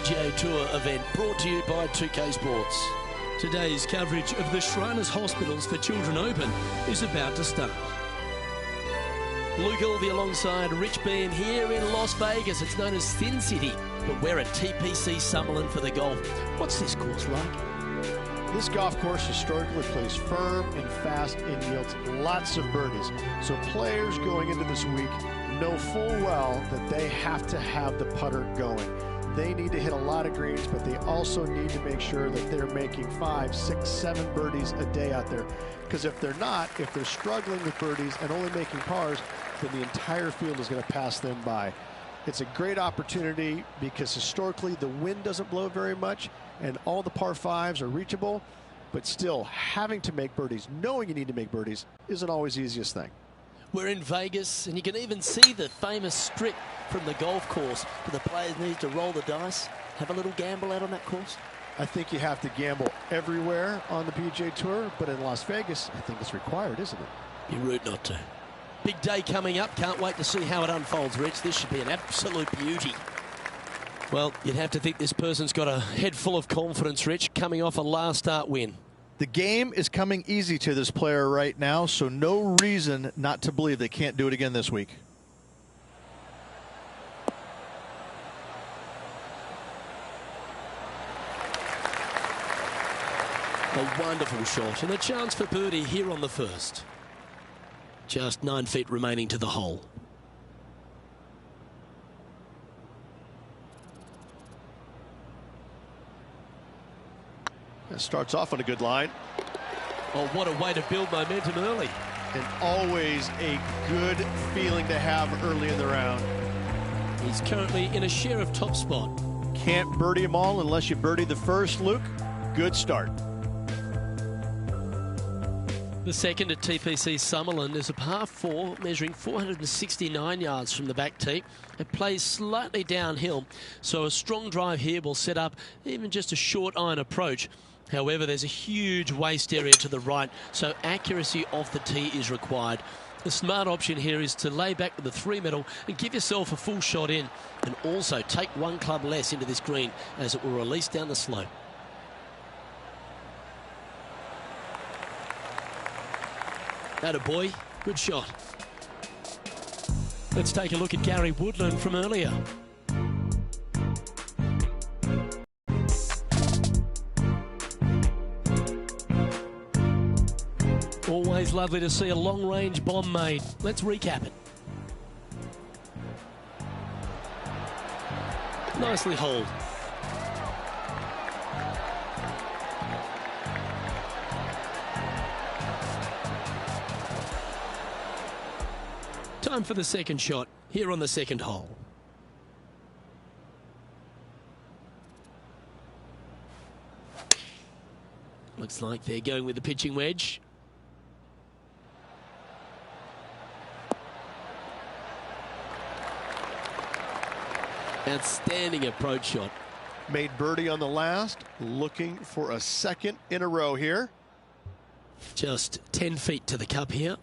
PGA Tour event brought to you by 2K Sports. Today's coverage of the Shriners Hospitals for Children Open is about to start. Luke Ilvey alongside Rich Bean here in Las Vegas. It's known as Sin City, but we're at TPC Summerlin for the golf. What's this course like? This golf course historically plays firm and fast and yields lots of birdies. So players going into this week know full well that they have to have the putter going. They need to hit a lot of greens, but they also need to make sure that they're making 5, 6, 7 birdies a day out there. Because if they're not, if they're struggling with birdies and only making pars, then the entire field is going to pass them by. It's a great opportunity because historically the wind doesn't blow very much and all the par 5s are reachable, but still having to make birdies, knowing you need to make birdies, isn't always the easiest thing. We're in Vegas, and you can even see the famous strip from the golf course. Do the players need to roll the dice, have a little gamble out on that course? I think you have to gamble everywhere on the PGA Tour, but in Las Vegas, I think it's required, isn't it? Be rude not to. Big day coming up. Can't wait to see how it unfolds, Rich. This should be an absolute beauty. Well, you'd have to think this person's got a head full of confidence, Rich, coming off a last start win. The game is coming easy to this player right now, so no reason not to believe they can't do it again this week. A wonderful shot and a chance for birdie here on the first. Just 9 feet remaining to the hole. That starts off on a good line. Oh, what a way to build momentum early. And always a good feeling to have early in the round. He's currently in a share of top spot. Can't birdie them all unless you birdie the first, Luke. Good start. The second at TPC Summerlin is a par 4 measuring 469 yards from the back tee. It plays slightly downhill, so a strong drive here will set up even just a short iron approach. However, there's a huge waste area to the right, so accuracy off the tee is required. The smart option here is to lay back with the 3-metal and give yourself a full shot in, and also take 1 club less into this green as it will release down the slope. Attaboy, good shot. Let's take a look at Gary Woodland from earlier. Always lovely to see a long-range bomb made. Let's recap it. Nicely holed. Time for the second shot here on the second hole. Looks like they're going with the pitching wedge. Outstanding approach shot. Made birdie on the last, looking for a second in a row here. Just 10 feet to the cup here.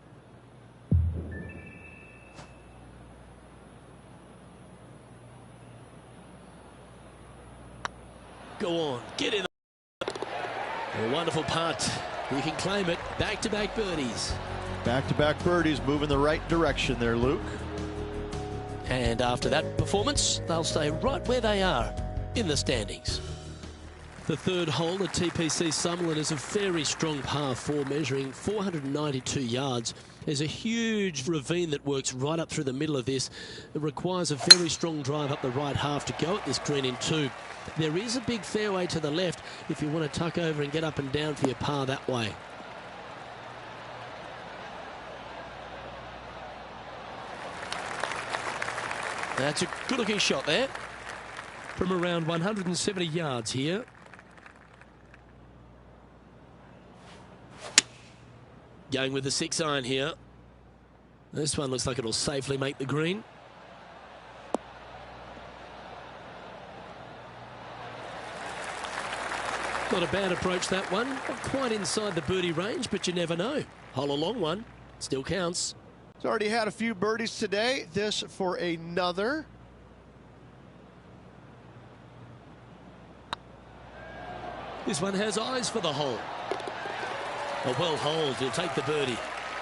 Go on, get in. A wonderful putt. You can claim it. Back-to-back birdies. Back-to-back birdies, moving the right direction there, Luke. And after that performance, they'll stay right where they are in the standings. The third hole at TPC Summerlin is a very strong par 4 measuring 492 yards. There's a huge ravine that works right up through the middle of this. It requires a very strong drive up the right half to go at this green in 2. There is a big fairway to the left if you want to tuck over and get up and down for your par that way. That's a good-looking shot there. From around 170 yards here. Going with the 6-iron here. This one looks like it'll safely make the green. Not a bad approach, that one. Not quite inside the birdie range, but you never know. Hole a long one. Still counts. He's already had a few birdies today. This for another. This one has eyes for the hole. A well holed, he'll take the birdie.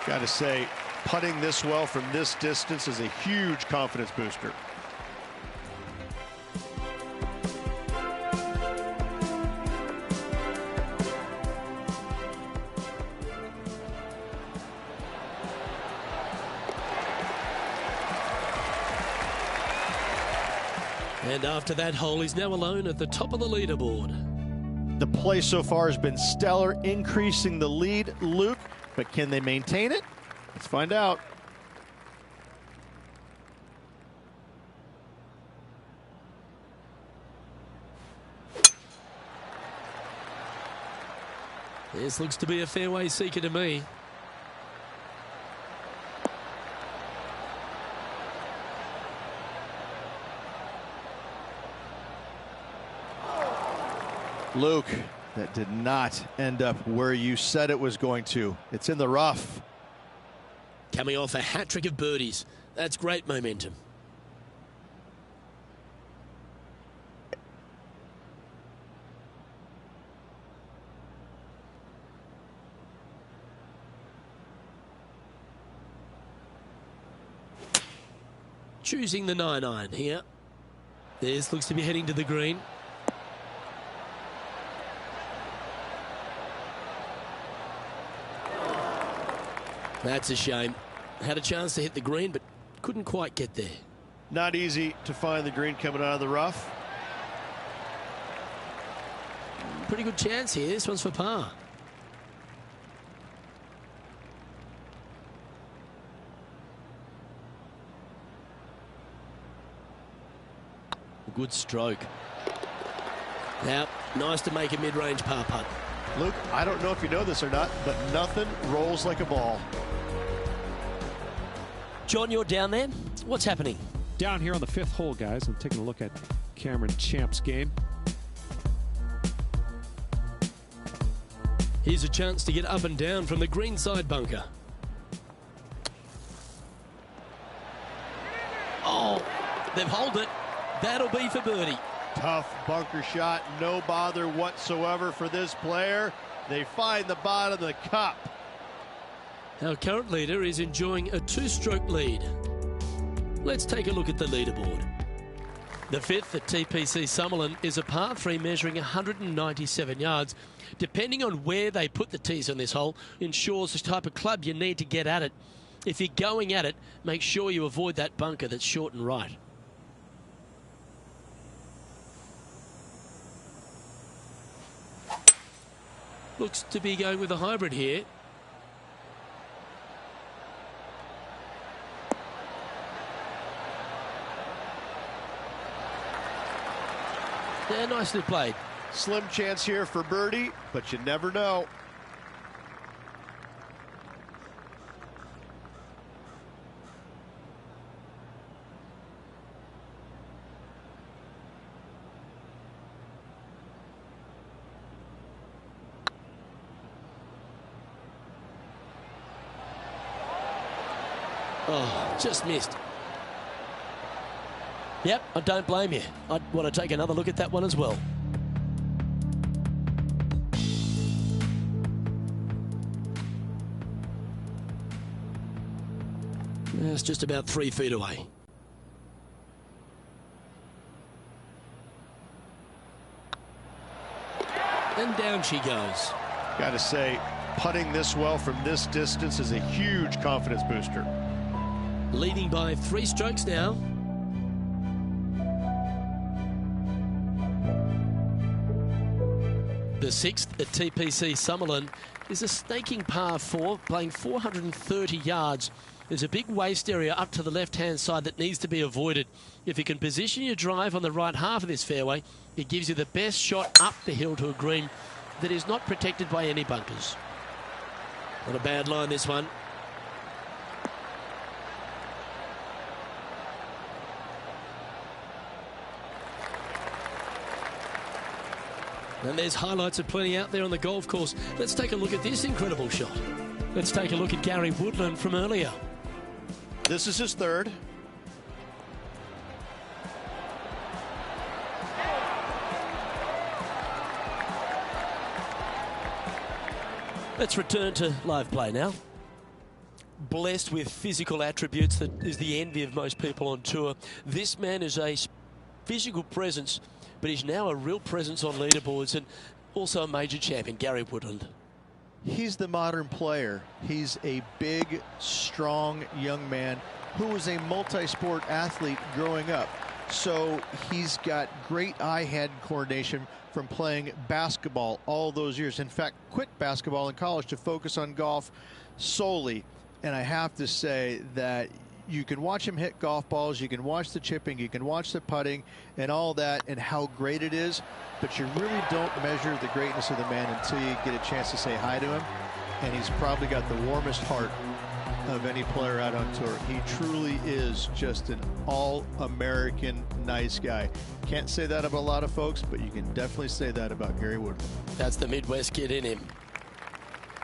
Got to say, putting this well from this distance is a huge confidence booster. And after that hole, he's now alone at the top of the leaderboard. The play so far has been stellar, increasing the lead, Luke, but can they maintain it? Let's find out. This looks to be a fairway seeker to me. Luke, that did not end up where you said it was going to. It's in the rough. Coming off a hat-trick of birdies. That's great momentum. Choosing the 9-iron here. This looks to be heading to the green. That's a shame. Had a chance to hit the green, but couldn't quite get there. Not easy to find the green coming out of the rough. Pretty good chance here. This one's for par. Good stroke. Now, nice to make a mid-range par putt. Luke, I don't know if you know this or not, but nothing rolls like a ball. John, you're down there. What's happening? Down here on the 5th hole, guys. I'm taking a look at Cameron Champ's game. Here's a chance to get up and down from the greenside bunker. Oh, they've holed it. That'll be for birdie. Tough bunker shot, no bother whatsoever for this player. They find the bottom of the cup. Our current leader is enjoying a 2-stroke lead. Let's take a look at the leaderboard. The 5th at TPC Summerlin is a par 3 measuring 197 yards. Depending on where they put the tees on this hole ensures the type of club you need to get at it. If you're going at it, make sure you avoid that bunker that's short and right. Looks to be going with a hybrid here. Yeah, nicely played. Slim chance here for birdie, but you never know. Oh, just missed. Yep, I don't blame you. I'd want to take another look at that one as well. It's just about 3 feet away. And down she goes. Got to say, putting this well from this distance is a huge confidence booster. Leading by 3 strokes now. The 6th at TPC Summerlin is a snaking par 4, playing 430 yards. There's a big waste area up to the left-hand side that needs to be avoided. If you can position your drive on the right half of this fairway, it gives you the best shot up the hill to a green that is not protected by any bunkers. Not a bad line, this one. And there's highlights of plenty out there on the golf course. Let's take a look at this incredible shot. Let's take a look at Gary Woodland from earlier. This is his 3rd. Let's return to live play now. Blessed with physical attributes that is the envy of most people on tour. This man is a physical presence, but he's now a real presence on leaderboards and also a major champion, Gary Woodland. He's the modern player. He's a big, strong young man who was a multi-sport athlete growing up. So he's got great eye-hand coordination from playing basketball all those years. In fact, quit basketball in college to focus on golf solely. And I have to say that you can watch him hit golf balls, you can watch the chipping, you can watch the putting and all that and how great it is, but you really don't measure the greatness of the man until you get a chance to say hi to him. And he's probably got the warmest heart of any player out on tour. He truly is just an all-American nice guy. Can't say that about a lot of folks, but you can definitely say that about Gary Woodland. That's the Midwest kid in him.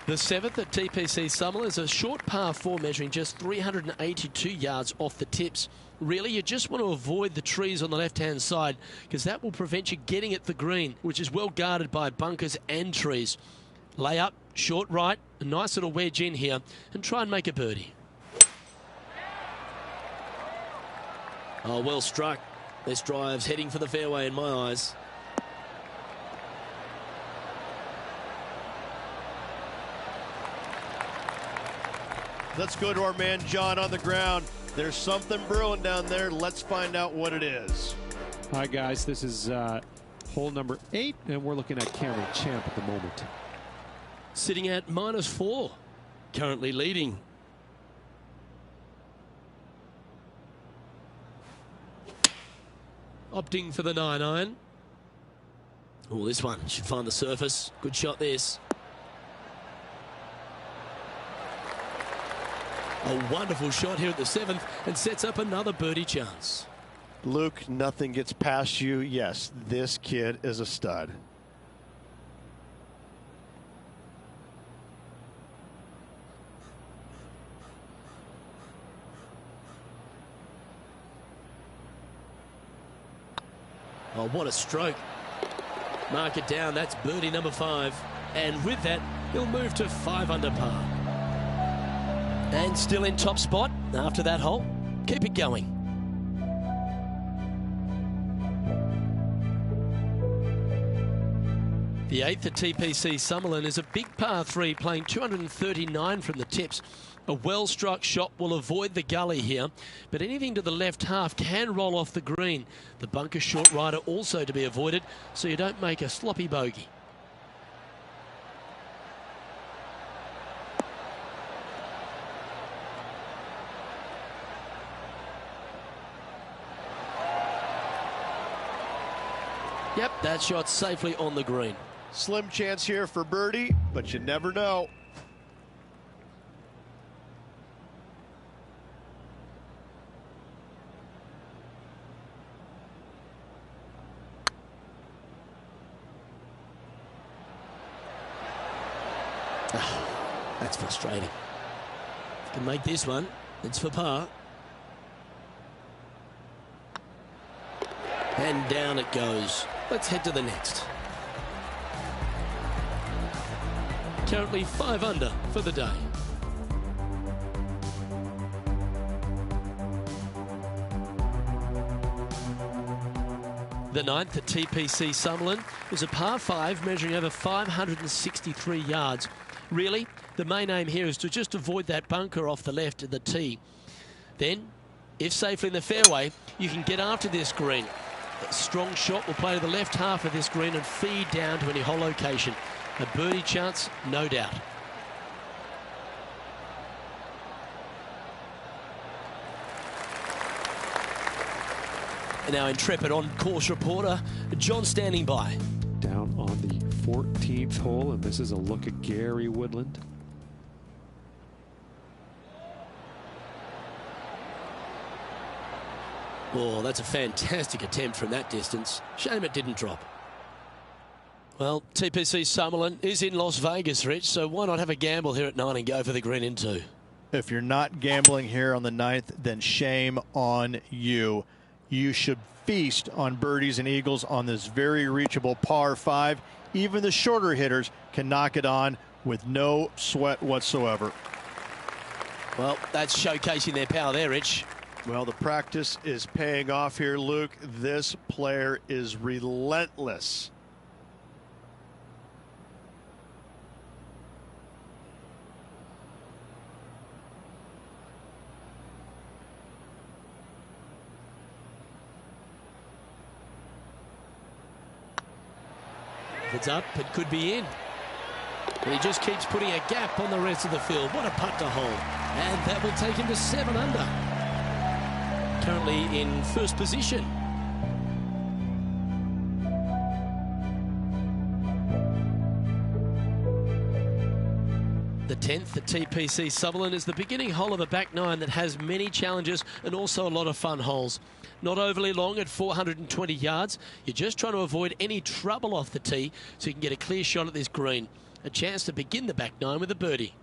The 7th at TPC Summerlin is a short par 4 measuring just 382 yards off the tips. Really, you just want to avoid the trees on the left-hand side because that will prevent you getting at the green, which is well guarded by bunkers and trees. Lay up, short right, a nice little wedge in here, and try and make a birdie. Oh, well struck. This drive's heading for the fairway in my eyes. Let's go to our man John on the ground. There's something brewing down there. Let's find out what it is. Hi, guys. This is hole number 8, and we're looking at Cameron Champ at the moment. Sitting at -4, currently leading. Opting for the 9-iron. Oh, this one should find the surface. Good shot, this. A wonderful shot here at the 7th and sets up another birdie chance. Luke, nothing gets past you. Yes, this kid is a stud. Oh, what a stroke. Mark it down. That's birdie number 5. And with that, he'll move to 5 under par. And still in top spot after that hole. Keep it going. The 8th at TPC Summerlin is a big par 3 playing 239 from the tips. A well-struck shot will avoid the gully here, but anything to the left half can roll off the green. The bunker short rider also to be avoided, so you don't make a sloppy bogey. Yep, that shot's safely on the green. Slim chance here for birdie, but you never know. That's frustrating. If you can make this one, it's for par. And down it goes. Let's head to the next. Currently 5 under for the day. The 9th at TPC Summerlin is a par 5 measuring over 563 yards. Really, the main aim here is to just avoid that bunker off the left of the tee. Then, if safely in the fairway, you can get after this green. A strong shot will play to the left half of this green and feed down to any hole location. A birdie chance, no doubt. And now intrepid on-course reporter John standing by. Down on the 14th hole, and this is a look at Gary Woodland. Oh, that's a fantastic attempt from that distance. Shame it didn't drop. Well, TPC Summerlin is in Las Vegas, Rich, so why not have a gamble here at 9 and go for the green in 2? If you're not gambling here on the 9th, then shame on you. You should feast on birdies and eagles on this very reachable par 5. Even the shorter hitters can knock it on with no sweat whatsoever. Well, that's showcasing their power there, Rich. Well, the practice is paying off here, Luke. This player is relentless. If it's up, it could be in. And he just keeps putting a gap on the rest of the field. What a putt to hold. And that will take him to 7 under. Currently in first position. The 10th at TPC Sutherland is the beginning hole of a back nine that has many challenges and also a lot of fun holes. Not overly long at 420 yards. You're just trying to avoid any trouble off the tee so you can get a clear shot at this green. A chance to begin the back nine with a birdie.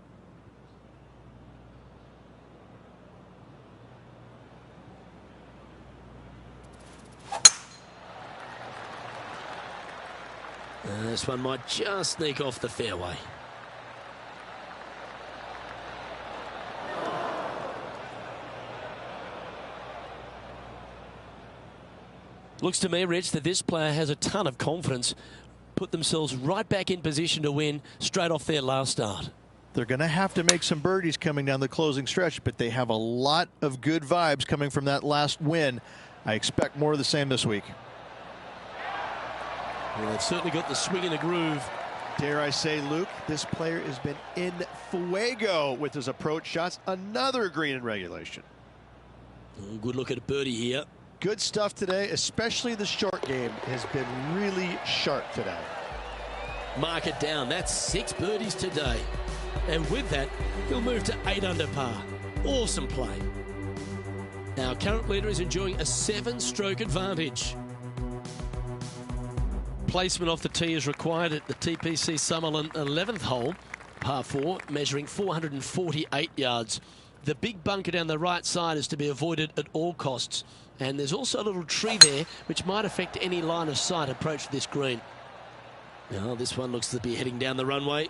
And this one might just sneak off the fairway. Looks to me, Rich, that this player has a ton of confidence. Put themselves right back in position to win straight off their last start. They're going to have to make some birdies coming down the closing stretch, but they have a lot of good vibes coming from that last win. I expect more of the same this week. Well, they've certainly got the swing and the groove. Dare I say, Luke, this player has been in fuego with his approach shots. Another green in regulation. Oh, good look at a birdie here. Good stuff today, especially the short game has been really sharp today. Mark it down. That's 6 birdies today. And with that, he'll move to 8 under par. Awesome play. Our current leader is enjoying a 7-stroke advantage. Placement off the tee is required at the TPC Summerlin 11th hole, par 4, measuring 448 yards. The big bunker down the right side is to be avoided at all costs. And there's also a little tree there which might affect any line of sight approach to this green. Now this one looks to be heading down the runway.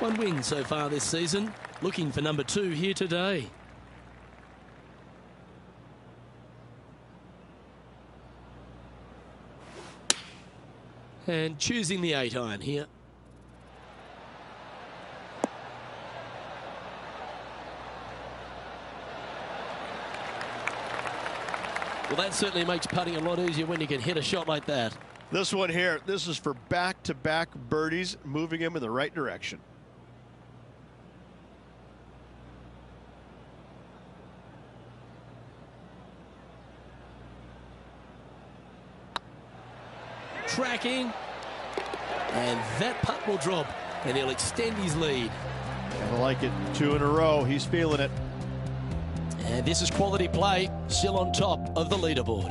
One win so far this season. Looking for number 2 here today. And choosing the 8-iron here. Well, that certainly makes putting a lot easier when you can hit a shot like that. This one here, this is for back-to-back birdies, moving him in the right direction. Tracking, and that putt will drop, and he'll extend his lead. I like it. 2 in a row. He's feeling it. And this is quality play, still on top of the leaderboard.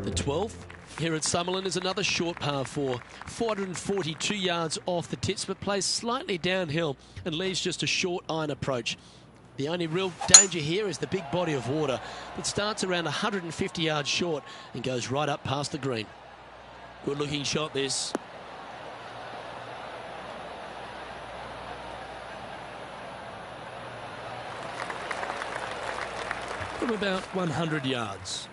The 12th here at Summerlin is another short par 4, 442 yards off the tips, but plays slightly downhill and leaves just a short iron approach. The only real danger here is the big body of water that starts around 150 yards short and goes right up past the green. Good looking shot this. From about 100 yards.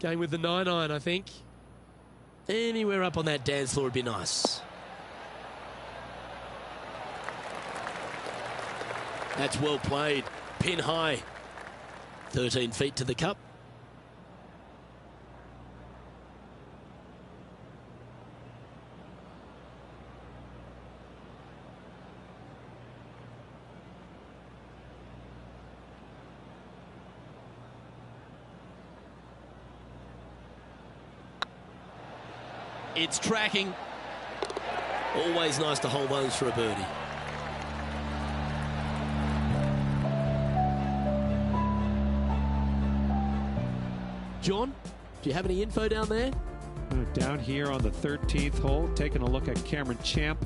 Going with the 9-iron, I think. Anywhere up on that dance floor would be nice. That's well played. Pin high. 13 feet to the cup. It's tracking. Always nice to hold those for a birdie. John, do you have any info down there? Down here on the 13th hole, taking a look at Cameron Champ.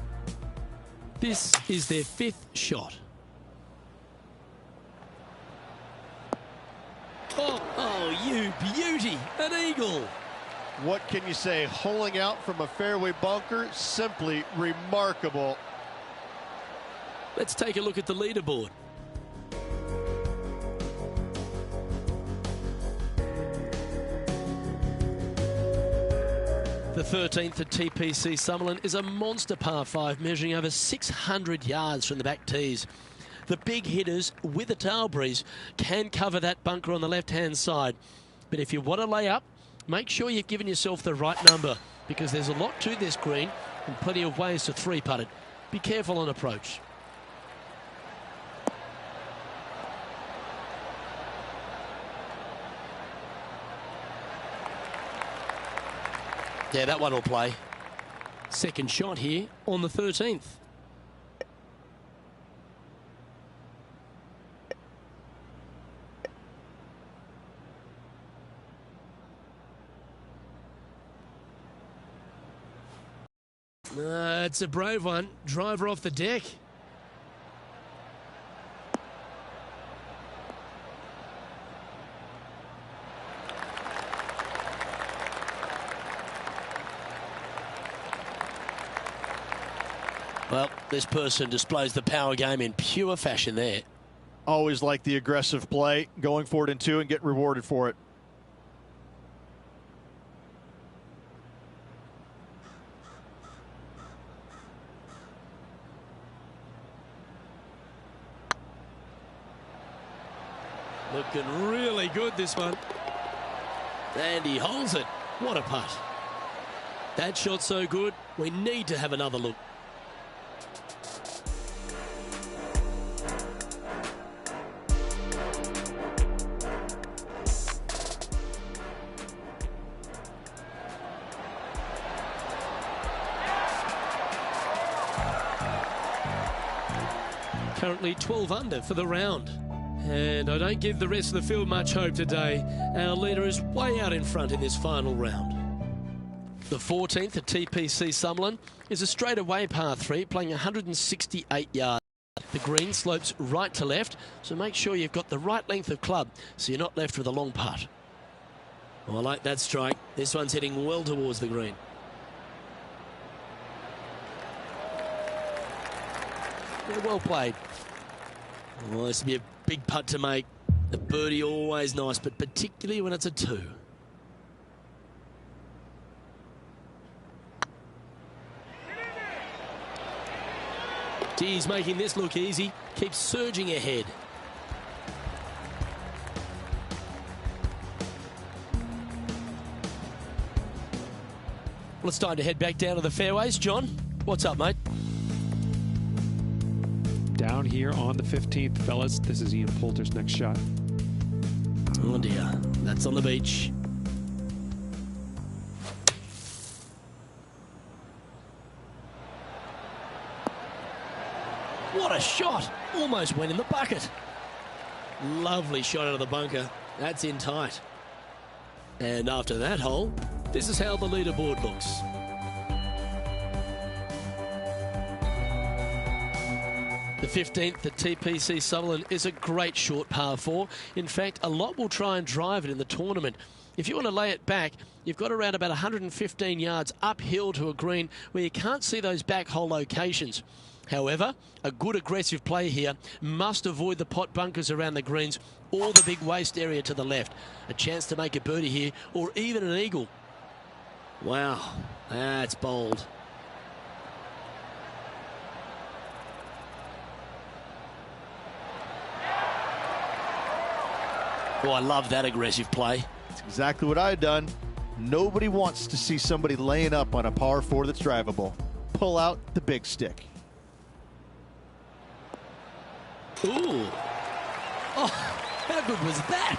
This is their 5th shot. Oh, you beauty, an eagle. What can you say? Holing out from a fairway bunker, simply remarkable. Let's take a look at the leaderboard. The 13th at TPC Summerlin is a monster par 5 measuring over 600 yards from the back tees. The big hitters with a tail breeze can cover that bunker on the left-hand side. But if you want to lay up, make sure you've given yourself the right number, because there's a lot to this green and plenty of ways to 3-putt it. Be careful on approach. Yeah, that one will play. Second shot here on the 13th. It's a brave one. Driver off the deck. Well, this person displays the power game in pure fashion there. Always like the aggressive play, going for it in 2 and get rewarded for it. Looking really good, this one. And he holds it. What a putt. That shot's so good, we need to have another look. Currently 12 under for the round. And I don't give the rest of the field much hope today. Our leader is way out in front in this final round. The 14th at TPC Summerlin is a straightaway par 3 playing 168 yards. The green slopes right to left, so make sure you've got the right length of club so you're not left with a long putt. Oh, I like that strike. This one's heading well towards the green. Yeah, well played. Well, this will be a big putt to make. A birdie always nice, but particularly when it's a 2. He's making this look easy. Keeps surging ahead. Well, it's time to head back down to the fairways. John, what's up, mate? Down here on the 15th, fellas. This is Ian Poulter's next shot. Oh dear, that's on the beach. What a shot! Almost went in the bucket. Lovely shot out of the bunker. That's in tight. And after that hole, this is how the leaderboard looks. The 15th at TPC Summerlin is a great short par 4. In fact, a lot will try and drive it in the tournament. If you want to lay it back, you've got around about 115 yards uphill to a green where you can't see those back hole locations. However, a good aggressive play here must avoid the pot bunkers around the greens or the big waste area to the left. A chance to make a birdie here or even an eagle. Wow, that's bold. Oh, I love that aggressive play. That's exactly what I've done. Nobody wants to see somebody laying up on a par 4 that's drivable. Pull out the big stick. Ooh. Oh, how good was that?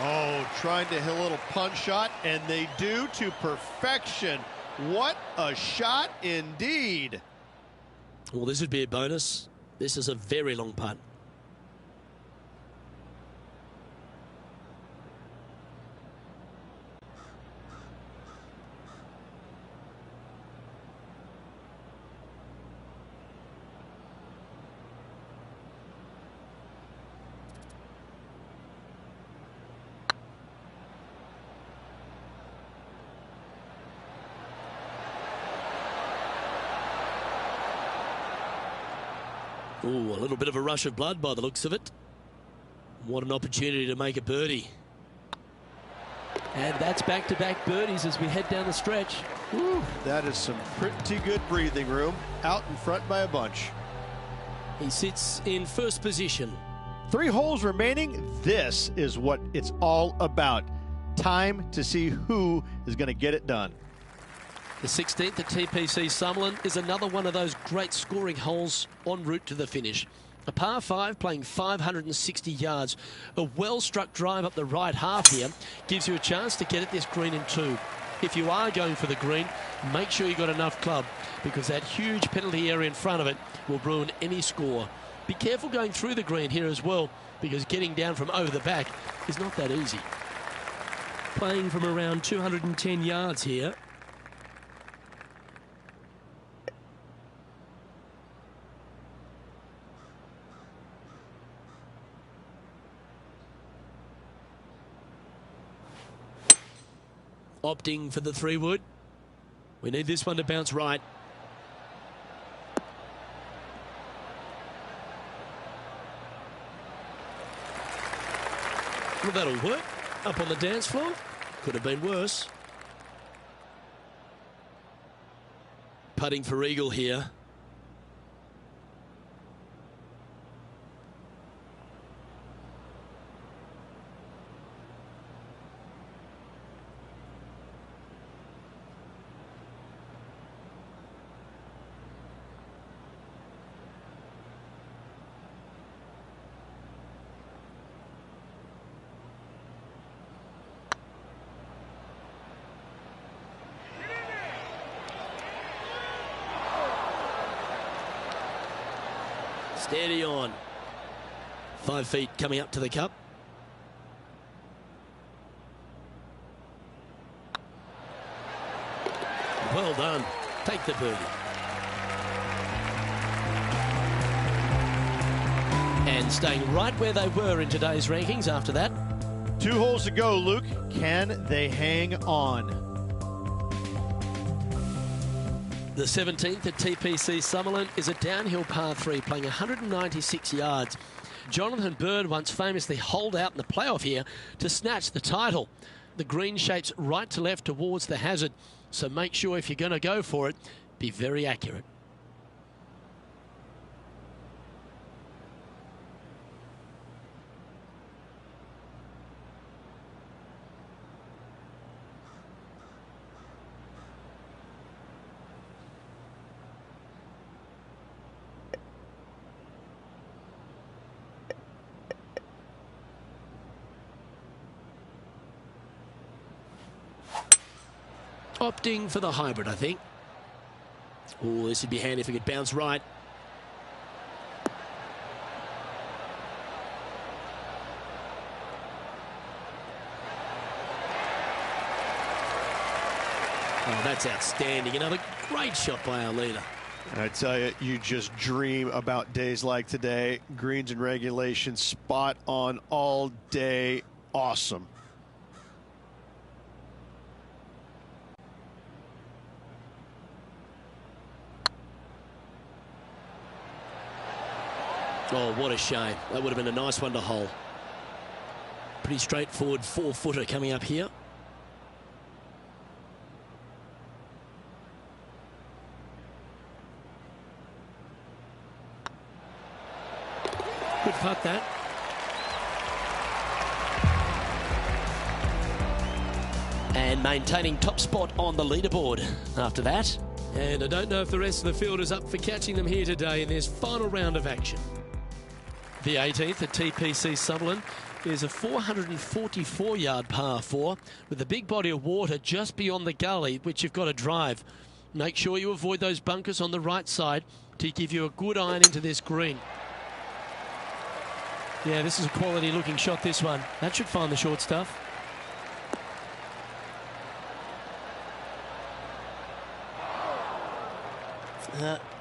Oh, trying to hit a little punch shot, and they do to perfection. What a shot indeed. Well, this would be a bonus. This is a very long putt. Ooh, a little bit of a rush of blood by the looks of it. What an opportunity to make a birdie. And that's back-to-back birdies as we head down the stretch. Woo, that is some pretty good breathing room. Out in front by a bunch. He sits in first position. 3 holes remaining. This is what it's all about. Time to see who is going to get it done. The 16th at TPC Summerlin is another one of those great scoring holes en route to the finish. A par 5 playing 560 yards. A well-struck drive up the right half here gives you a chance to get at this green in 2. If you are going for the green, make sure you got enough club, because that huge penalty area in front of it will ruin any score. Be careful going through the green here as well, because getting down from over the back is not that easy. Playing from around 210 yards here. Opting for the 3-wood. We need this one to bounce right. Well, that'll work. Up on the dance floor. Could have been worse. Putting for eagle here. Steady on. 5 feet coming up to the cup. Well done. Take the birdie. And staying right where they were in today's rankings after that. 2 holes to go, Luke. Can they hang on? The 17th at TPC Summerlin is a downhill par 3 playing 196 yards. Jonathan Bird once famously holed out in the playoff here to snatch the title. The green shapes right to left towards the hazard, so make sure if you're going to go for it, be very accurate. Opting for the hybrid, I think. Oh, this would be handy if it could bounce right. Oh, that's outstanding. Another great shot by our leader. I tell you, you just dream about days like today. Greens and regulation, spot on all day. Awesome. Oh, what a shame. That would have been a nice one to hole. Pretty straightforward 4-footer coming up here. Good putt, that. And maintaining top spot on the leaderboard after that. And I don't know if the rest of the field is up for catching them here today in this final round of action. The 18th at TPC Summerlin is a 444-yard par 4 with a big body of water just beyond the gully, which you've got to drive. Make sure you avoid those bunkers on the right side to give you a good iron into this green. Yeah, this is a quality-looking shot, this one. That should find the short stuff.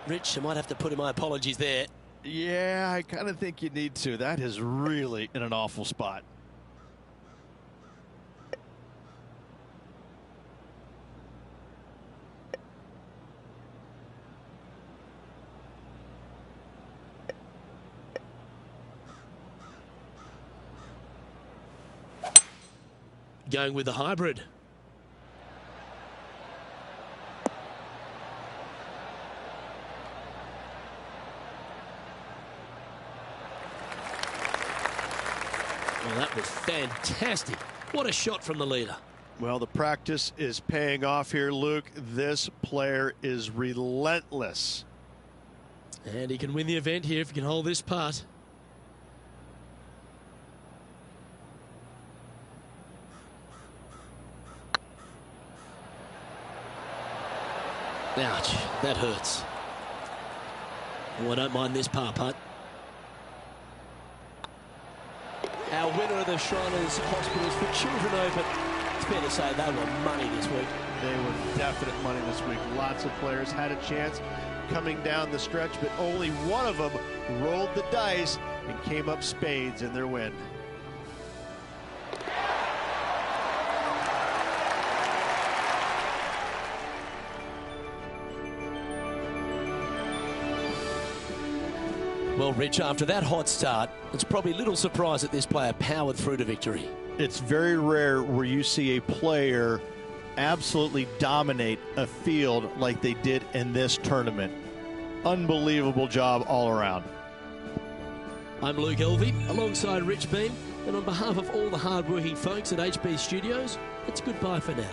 Rich, I might have to put in my apologies there. Yeah, I kind of think you need to. That is really in an awful spot. Going with the hybrid. Well, that was fantastic. What a shot from the leader. Well, the practice is paying off here, Luke. This player is relentless. And he can win the event here if he can hold this putt. Ouch, that hurts. Oh, I don't mind this par putt. Our winner of the Shriners Hospitals for Children Open. It's fair to say they were money this week. They were definite money this week. Lots of players had a chance coming down the stretch, but only one of them rolled the dice and came up spades in their win. Well, Rich, after that hot start, it's probably little surprise that this player powered through to victory. It's very rare where you see a player absolutely dominate a field like they did in this tournament. Unbelievable job all around. I'm Luke Elvey, alongside Rich Beam, and on behalf of all the hard-working folks at HB Studios, it's goodbye for now.